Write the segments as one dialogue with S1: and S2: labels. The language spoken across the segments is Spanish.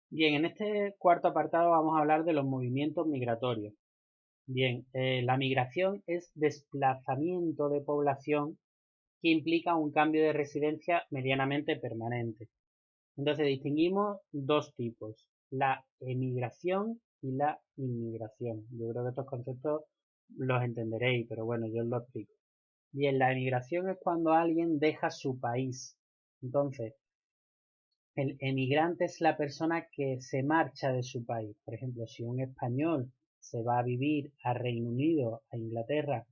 S1: Bien, en este cuarto apartado vamos a hablar de los movimientos migratorios. Bien, la migración es desplazamiento de población que implica un cambio de residencia medianamente permanente. Entonces distinguimos dos tipos, la emigración y la inmigración. Yo creo que estos conceptos los entenderéis, pero bueno, yo os lo explico. Bien, la emigración es cuando alguien deja su país. Entonces, el emigrante es la persona que se marcha de su país. Por ejemplo, si un español se va a vivir a Reino Unido, a Inglaterra,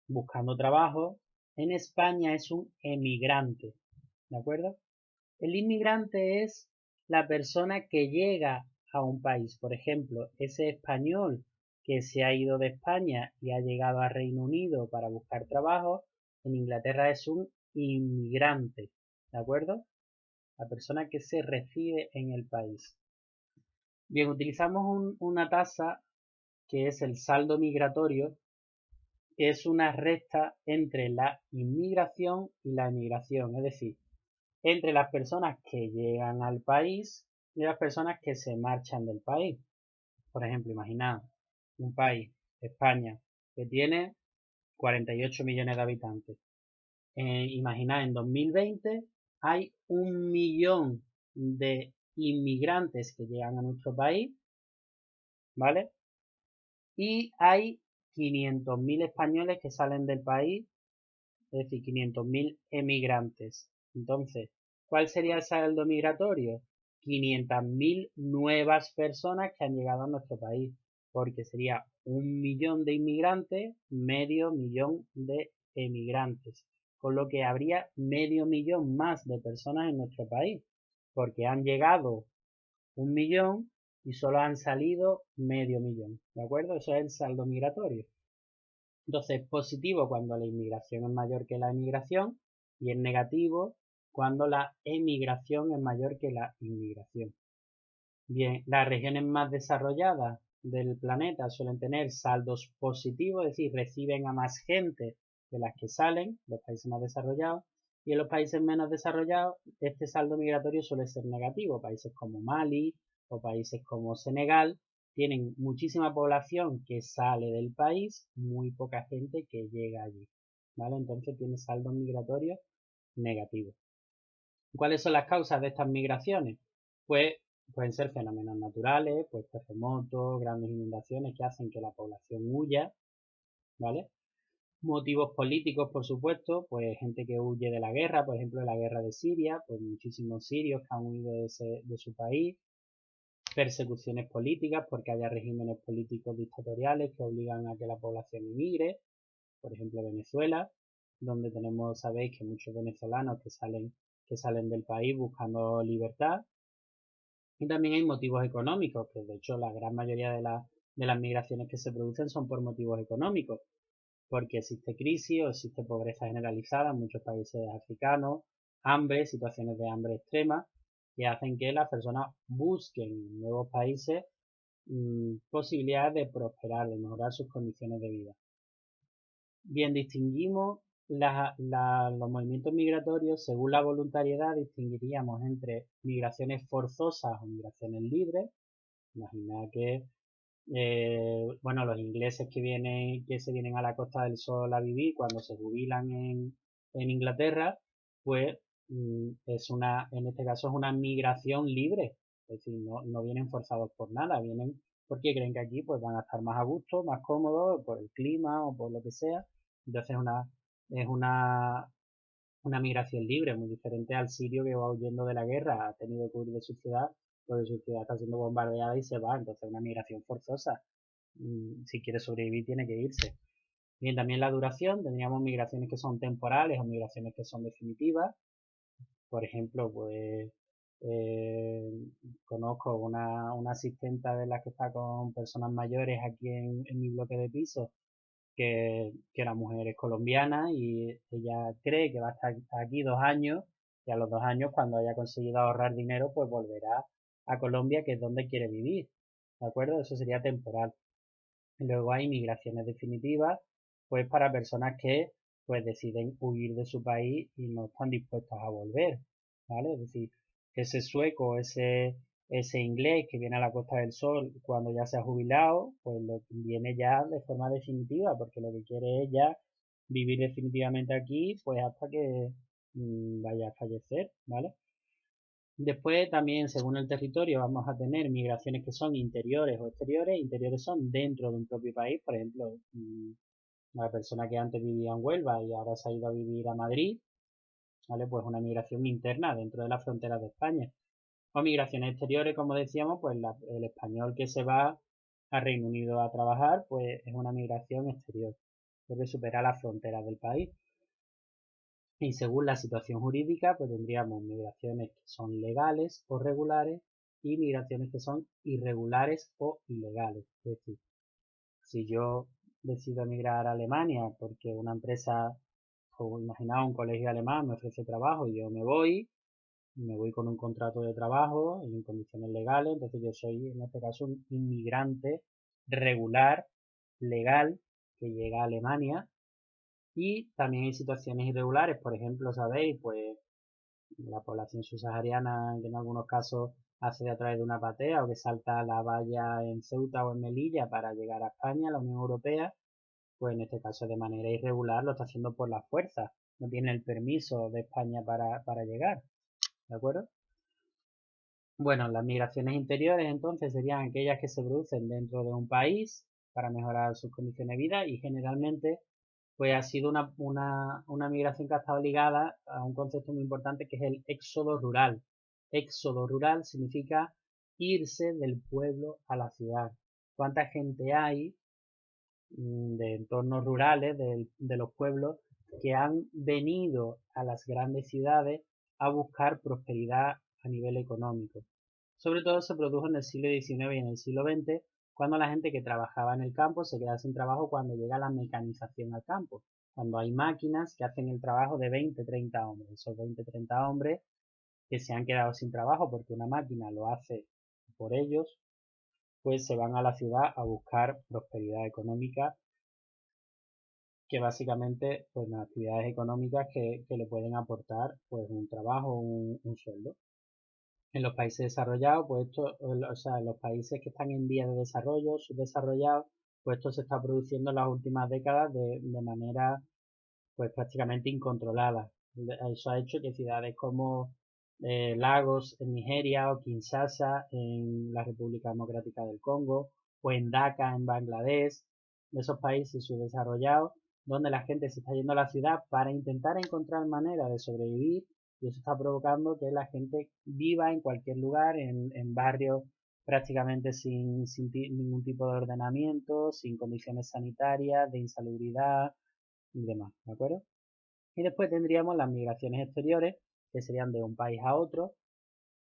S1: buscando trabajo, en España es un emigrante. ¿De acuerdo? El inmigrante es la persona que llega a un país. Por ejemplo, ese español que se ha ido de España y ha llegado a Reino Unido para buscar trabajo, en Inglaterra es un inmigrante. ¿De acuerdo? La persona que se reside en el país. Bien, utilizamos una tasa que es el saldo migratorio, que es una resta entre la inmigración y la emigración, es decir, entre las personas que llegan al país y las personas que se marchan del país. Por ejemplo, imaginad un país, España, que tiene 48 millones de habitantes. Imaginad, en 2020 hay 1 millón de inmigrantes que llegan a nuestro país, ¿vale? Y hay 500.000 españoles que salen del país, es decir, 500.000 emigrantes. Entonces, ¿cuál sería el saldo migratorio? 500.000 nuevas personas que han llegado a nuestro país, porque sería 1 millón de inmigrantes, medio millón de emigrantes, con lo que habría medio millón más de personas en nuestro país, porque han llegado 1 millón y solo han salido medio millón, ¿de acuerdo? Eso es el saldo migratorio. Entonces, positivo cuando la inmigración es mayor que la emigración y es negativo cuando la emigración es mayor que la inmigración. Bien, las regiones más desarrolladas del planeta suelen tener saldos positivos, es decir, reciben a más gente de las que salen, los países más desarrollados, y en los países menos desarrollados este saldo migratorio suele ser negativo. Países como Mali o países como Senegal tienen muchísima población que sale del país, muy poca gente que llega allí, ¿vale? Entonces tiene saldos migratorios negativos. ¿Cuáles son las causas de estas migraciones? Pues pueden ser fenómenos naturales, pues terremotos, grandes inundaciones que hacen que la población huya, ¿vale? Motivos políticos, por supuesto, pues gente que huye de la guerra, por ejemplo, de la guerra de Siria, pues muchísimos sirios que han huido de su país. Persecuciones políticas, porque haya regímenes políticos dictatoriales que obligan a que la población emigre, por ejemplo, Venezuela, donde tenemos, sabéis que muchos venezolanos que salen del país buscando libertad. Y también hay motivos económicos, que de hecho la gran mayoría de las migraciones que se producen son por motivos económicos, porque existe crisis o existe pobreza generalizada en muchos países africanos, hambre, situaciones de hambre extrema, que hacen que las personas busquen en nuevos países posibilidades de prosperar, de mejorar sus condiciones de vida. Bien, distinguimos los movimientos migratorios según la voluntariedad, distinguiríamos entre migraciones forzosas o migraciones libres. Imagina que bueno, los ingleses que se vienen a la Costa del Sol a vivir cuando se jubilan en Inglaterra, pues en este caso es una migración libre. Es decir, no vienen forzados por nada, vienen porque creen que aquí pues van a estar más a gusto, más cómodos, por el clima o por lo que sea. Entonces es una migración libre, muy diferente al sirio que va huyendo de la guerra, ha tenido que huir de su ciudad, porque su ciudad está siendo bombardeada y se va, entonces una migración forzosa. Si quiere sobrevivir tiene que irse. Bien, también la duración, tendríamos migraciones que son temporales o migraciones que son definitivas. Por ejemplo, pues eh, conozco una asistenta de las que está con personas mayores aquí en mi bloque de piso que la mujer es colombiana y ella cree que va a estar aquí 2 años y a los 2 años cuando haya conseguido ahorrar dinero pues volverá a Colombia que es donde quiere vivir, ¿de acuerdo? Eso sería temporal. Luego hay migraciones definitivas pues para personas que pues deciden huir de su país y no están dispuestos a volver, ¿vale? Es decir, ese sueco, ese inglés que viene a la Costa del Sol cuando ya se ha jubilado, pues viene ya de forma definitiva, porque lo que quiere es ya vivir definitivamente aquí, pues hasta que vaya a fallecer, ¿vale? Después también, según el territorio, vamos a tener migraciones que son interiores o exteriores. Interiores son dentro de un propio país, por ejemplo, la persona que antes vivía en Huelva y ahora se ha ido a vivir a Madrid, ¿vale? Pues una migración interna dentro de las fronteras de España. O migraciones exteriores, como decíamos, pues el español que se va a Reino Unido a trabajar, pues es una migración exterior, porque supera las fronteras del país. Y según la situación jurídica, pues tendríamos migraciones que son legales o regulares y migraciones que son irregulares o ilegales. Es decir, si yo decido emigrar a Alemania porque una empresa, o imaginaos un colegio alemán me ofrece trabajo y yo me voy con un contrato de trabajo en condiciones legales, entonces yo soy en este caso un inmigrante regular, legal, que llega a Alemania. Y también hay situaciones irregulares, por ejemplo, sabéis, pues la población subsahariana que en algunos casos accede a través de una patea o que salta la valla en Ceuta o en Melilla para llegar a España, a la Unión Europea, pues en este caso de manera irregular lo está haciendo por la fuerza, no tiene el permiso de España para llegar, ¿de acuerdo? Bueno, las migraciones interiores entonces serían aquellas que se producen dentro de un país para mejorar sus condiciones de vida y generalmente pues ha sido una migración que ha estado ligada a un concepto muy importante que es el éxodo rural. Éxodo rural significa irse del pueblo a la ciudad. ¿Cuánta gente hay de entornos rurales, de los pueblos, que han venido a las grandes ciudades a buscar prosperidad a nivel económico? Sobre todo se produjo en el siglo XIX y en el siglo XX, cuando la gente que trabajaba en el campo se queda sin trabajo cuando llega la mecanización al campo, cuando hay máquinas que hacen el trabajo de 20, 30 hombres. Esos 20, 30 hombres que se han quedado sin trabajo porque una máquina lo hace por ellos, pues se van a la ciudad a buscar prosperidad económica, que básicamente pues las actividades económicas que le pueden aportar pues un trabajo, un sueldo. En los países desarrollados, pues esto, o sea, en los países que están en vías de desarrollo, subdesarrollados, pues esto se está produciendo en las últimas décadas de manera pues prácticamente incontrolada. Eso ha hecho que ciudades como Lagos en Nigeria o Kinshasa en la República Democrática del Congo o en Dhaka en Bangladesh, de esos países subdesarrollados, donde la gente se está yendo a la ciudad para intentar encontrar maneras de sobrevivir y eso está provocando que la gente viva en cualquier lugar, en barrios prácticamente sin ningún tipo de ordenamiento, sin condiciones sanitarias, de insalubridad y demás, ¿de acuerdo? Y después tendríamos las migraciones exteriores, que serían de un país a otro.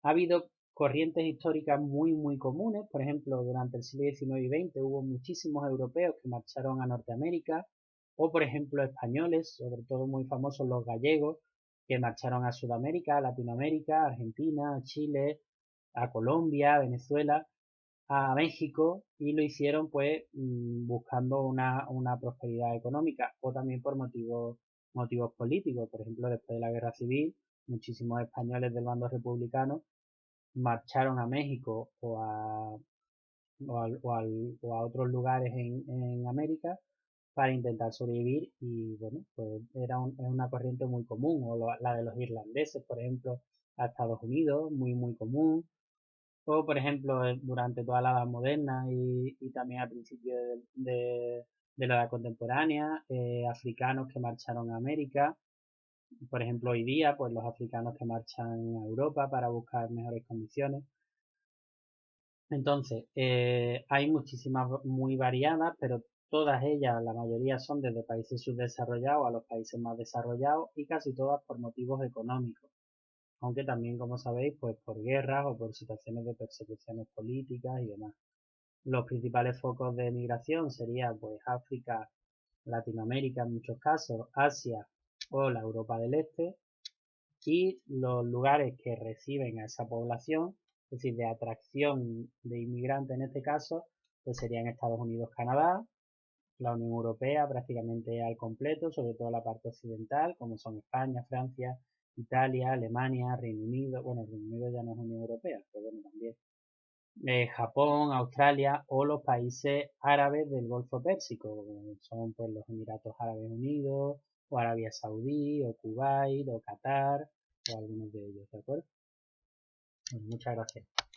S1: Ha habido corrientes históricas muy comunes, por ejemplo, durante el siglo XIX y XX hubo muchísimos europeos que marcharon a Norteamérica, o por ejemplo españoles, sobre todo muy famosos los gallegos, que marcharon a Sudamérica, a Latinoamérica, a Argentina, a Chile, a Colombia, a Venezuela, a México y lo hicieron pues buscando una prosperidad económica o también por motivos políticos. Por ejemplo, después de la Guerra Civil, muchísimos españoles del bando republicano marcharon a México o a otros lugares en América para intentar sobrevivir y bueno, pues es una corriente muy común, o la de los irlandeses, por ejemplo, a Estados Unidos, muy común, o por ejemplo durante toda la Edad Moderna y también al principio de la Edad Contemporánea, africanos que marcharon a América, por ejemplo hoy día, pues los africanos que marchan a Europa para buscar mejores condiciones. Entonces, hay muchísimas muy variadas, pero todas ellas, la mayoría son desde países subdesarrollados a los países más desarrollados y casi todas por motivos económicos. Aunque también, como sabéis, pues por guerras o por situaciones de persecuciones políticas y demás. Los principales focos de migración serían pues África, Latinoamérica en muchos casos, Asia o la Europa del Este, y los lugares que reciben a esa población, es decir, de atracción de inmigrantes en este caso, pues serían Estados Unidos, Canadá, la Unión Europea prácticamente al completo, sobre todo la parte occidental, como son España, Francia, Italia, Alemania, Reino Unido, bueno, Reino Unido ya no es Unión Europea, pero bueno, también. Japón, Australia o los países árabes del Golfo Pérsico, como son pues los Emiratos Árabes Unidos, o Arabia Saudí, o Kuwait, o Qatar, o algunos de ellos, ¿de acuerdo? Bueno, muchas gracias.